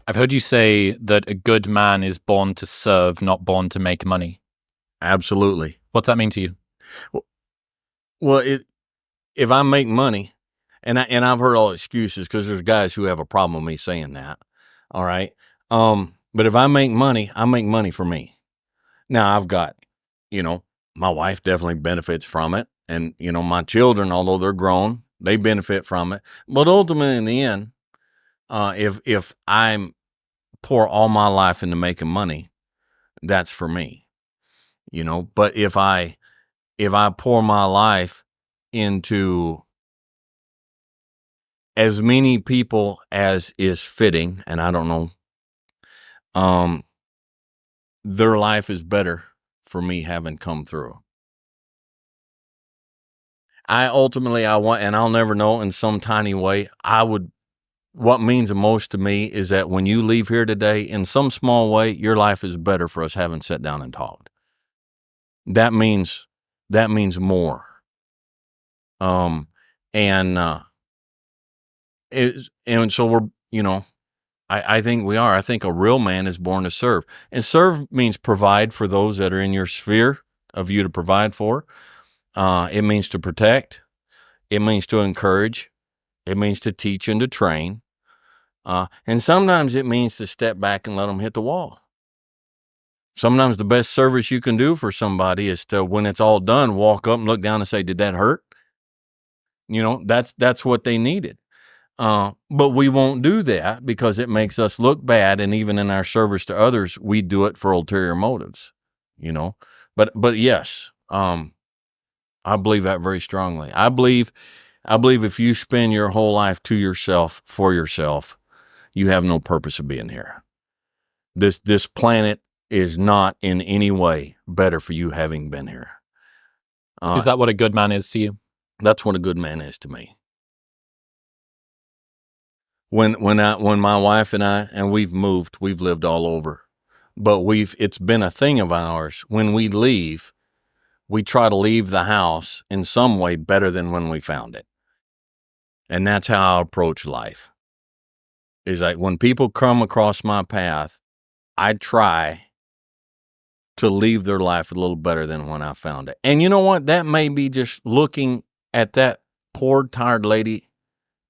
I've heard you say that a good man is born to serve, not born to make money. Absolutely. What's that mean to you? Well, if I make money, and I've heard all excuses because there's guys who have a problem with me saying that. All right. But if I make money for me. Now I've got, my wife definitely benefits from it. And, my children, although they're grown, they benefit from it. But ultimately in the end, if I'm pour all my life into making money, that's for me, but if I pour my life into as many people as is fitting, and I don't know, their life is better for me having come through. I want, and I'll never know, in some tiny way, what means the most to me is that when you leave here today, in some small way, your life is better for us having sat down and talked. That means more. And so we're, I think we are. I think a real man is born to serve. And serve means provide for those that are in your sphere of you to provide for. It means to protect. It means to encourage. It means to teach and to train. And sometimes it means to step back and let them hit the wall. Sometimes the best service you can do for somebody is to, when it's all done, walk up and look down and say, did that hurt? That's what they needed. But we won't do that because it makes us look bad. And even in our service to others, we do it for ulterior motives, but yes, I believe that very strongly. I believe if you spend your whole life to yourself, for yourself, you have no purpose of being here. This planet is not in any way better for you having been here. Is that what a good man is to you? That's what a good man is to me. When my wife and we've moved, we've lived all over, but it's been a thing of ours. When we leave, we try to leave the house in some way better than when we found it. And that's how I approach life. Is like when people come across my path, I try to leave their life a little better than when I found it. And you know what? That may be just looking at that poor, tired lady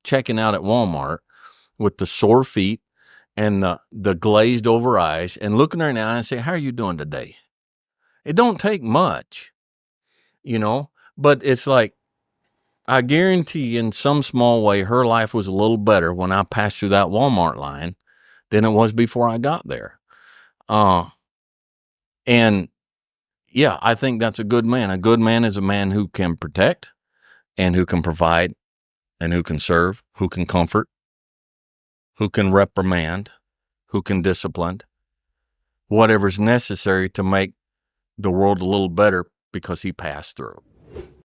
checking out at Walmart with the sore feet and the glazed over eyes and looking her in the eye and say, how are you doing today? It don't take much, but it's like, I guarantee in some small way, her life was a little better when I passed through that Walmart line than it was before I got there. And yeah, I think that's a good man. A good man is a man who can protect and who can provide and who can serve, who can comfort, who can reprimand, who can discipline, whatever's necessary to make the world a little better because he passed through.